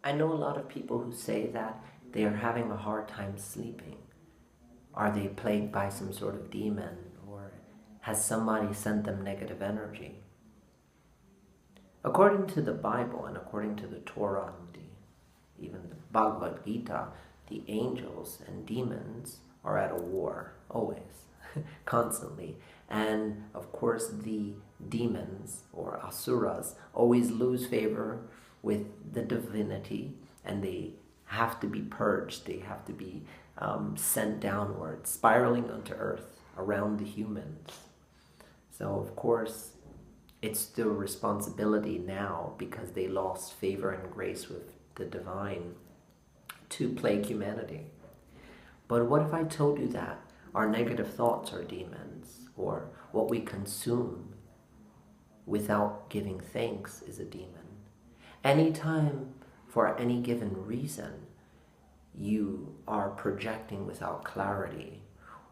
I know a lot of people who say that they are having a hard time sleeping. Are they plagued by some sort of demon, or has somebody sent them negative energy? According to the Bible and according to the Torah and even the Bhagavad Gita, the angels and demons are at a war, always, constantly. And of course, the demons or asuras always lose favor with the divinity, and they have to be purged, they have to be sent downward, spiraling onto earth around the humans. So, of course, it's their responsibility now, because they lost favor and grace with the divine, to plague humanity. But what if I told you that our negative thoughts are demons, or what we consume without giving thanks is a demon? Anytime, for any given reason, you are projecting without clarity,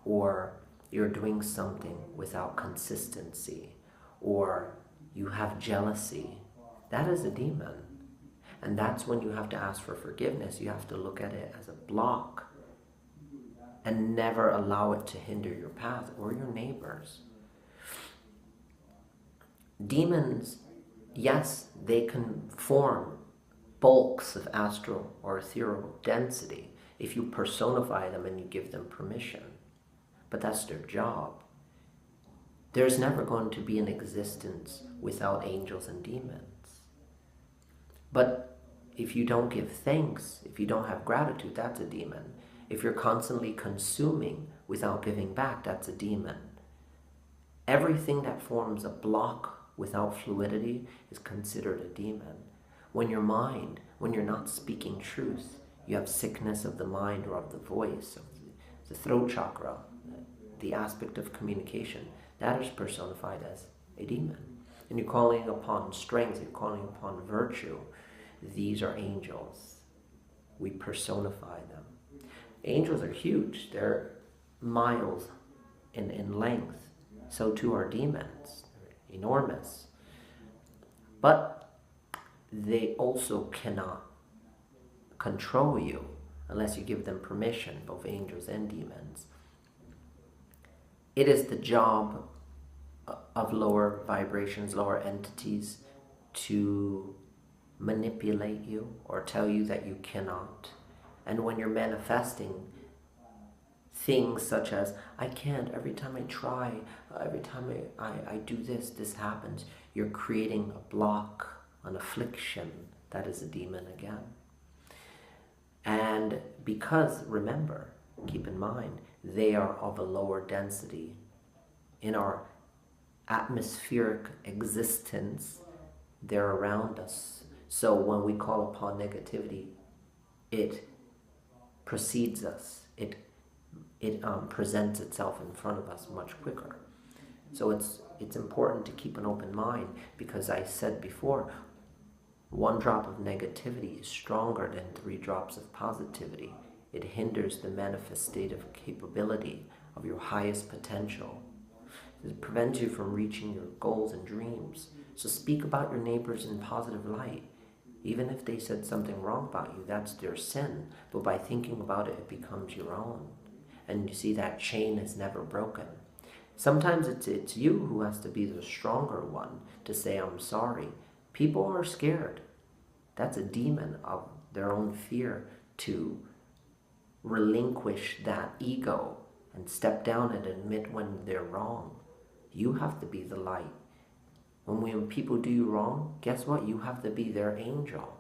or you're doing something without consistency, or you have jealousy, that is a demon. And that's when you have to ask for forgiveness. You have to look at it as a block and never allow it to hinder your path or your neighbors. Demons, yes, they can form bulks of astral or ethereal density if you personify them and you give them permission. But that's their job. There's never going to be an existence without angels and demons. But if you don't give thanks, if you don't have gratitude, that's a demon. If you're constantly consuming without giving back, that's a demon. Everything that forms a block without fluidity is considered a demon. When your mind, when you're not speaking truth, you have sickness of the mind or of the voice, of the throat chakra, the aspect of communication, that is personified as a demon. And you're calling upon strength, you're calling upon virtue. These are angels. We personify them. Angels are huge. They're miles in length. So too are demons. They're enormous. But they also cannot control you unless you give them permission, both angels and demons. It is the job of lower vibrations, lower entities, to manipulate you or tell you that you cannot. And when you're manifesting things such as, I can't, every time I try, every time I do this, this happens, you're creating a block, an affliction. That is a demon again. And because, remember, keep in mind, they are of a lower density in our atmospheric existence, they're around us. So when we call upon negativity, it precedes us. It presents itself in front of us much quicker. So it's important to keep an open mind, because I said before, 1 drop of negativity is stronger than 3 drops of positivity. It hinders the manifestative capability of your highest potential. It prevents you from reaching your goals and dreams. So speak about your neighbors in positive light. Even if they said something wrong about you, that's their sin. But by thinking about it, it becomes your own. And you see, that chain is never broken. Sometimes it's you who has to be the stronger one to say, I'm sorry. People are scared. That's a demon of their own fear to relinquish that ego and step down and admit when they're wrong. You have to be the light. When people do you wrong, guess what? You have to be their angel.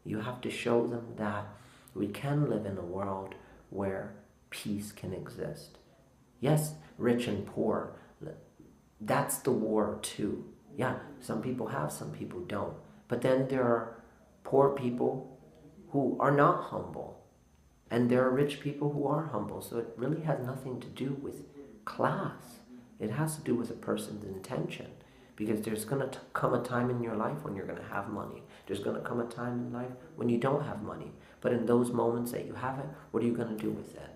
You have to show them that we can live in a world where peace can exist. Yes, rich and poor, that's the war too. Yeah, some people have, some people don't. But then there are poor people who are not humble. And there are rich people who are humble. So it really has nothing to do with class. It has to do with a person's intention. Because there's going to come a time in your life when you're going to have money. There's going to come a time in life when you don't have money. But in those moments that you have it, what are you going to do with it?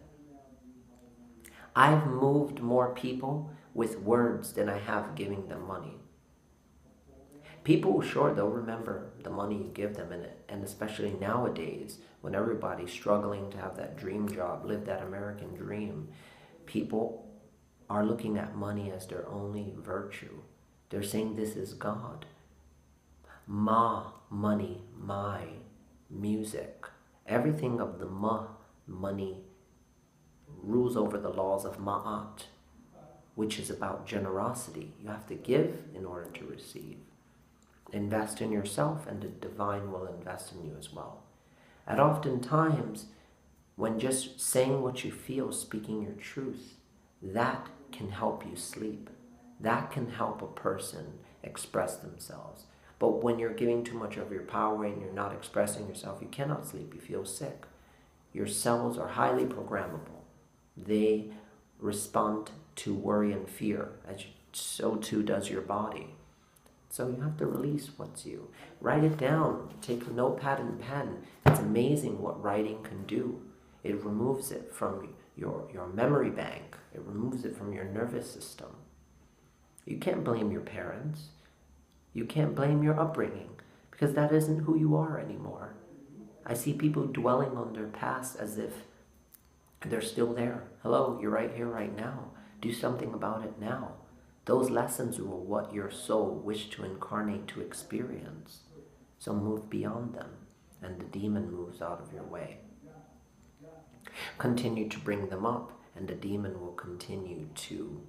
I've moved more people with words than I have giving them money. People, sure, they'll remember the money you give them, and especially nowadays when everybody's struggling to have that dream job, live that American dream, people are looking at money as their only virtue. They're saying this is God. Ma, money, my, music. Everything of the money, rules over the laws of ma'at, which is about generosity. You have to give in order to receive. Invest in yourself and the divine will invest in you as well. And oftentimes, when just saying what you feel, speaking your truth, that can help you sleep. That can help a person express themselves. But when you're giving too much of your power and you're not expressing yourself, you cannot sleep, you feel sick. Your cells are highly programmable. They respond to worry and fear, as so too does your body. So you have to release what's you. Write it down. Take a notepad and pen. It's amazing what writing can do. It removes it from your memory bank. It removes it from your nervous system. You can't blame your parents. You can't blame your upbringing because that isn't who you are anymore. I see people dwelling on their past as if they're still there. Hello, you're right here, right now. Do something about it now. Those lessons were what your soul wished to incarnate to experience. So move beyond them, and the demon moves out of your way. Continue to bring them up, and the demon will continue to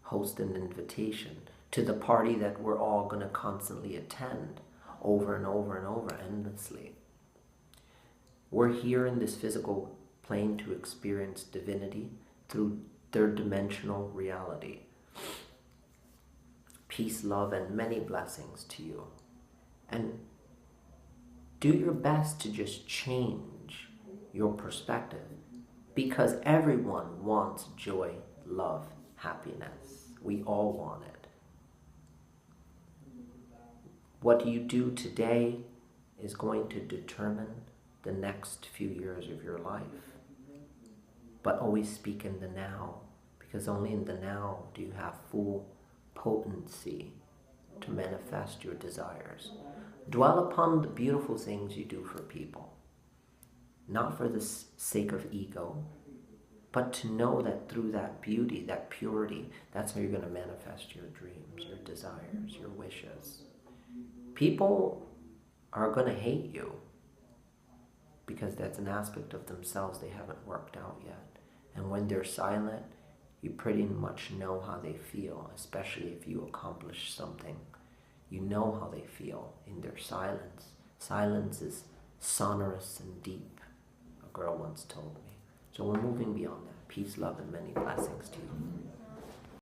host an invitation to the party that we're all going to constantly attend over and over and over endlessly. We're here in this physical plane to experience divinity through third dimensional reality. Peace, love, and many blessings to you. And do your best to just change your perspective because everyone wants joy, love, happiness. We all want it. What you do today is going to determine the next few years of your life. But always speak in the now, because only in the now do you have full potency to manifest your desires. Dwell upon the beautiful things you do for people, not for the sake of ego, but to know that through that beauty, that purity, that's how you're going to manifest your dreams, your desires, your wishes. People are going to hate you because that's an aspect of themselves they haven't worked out yet. And when they're silent, you pretty much know how they feel, especially if you accomplish something. You know how they feel in their silence. Silence is sonorous and deep, a girl once told me. So we're moving beyond that. Peace, love, and many blessings to you.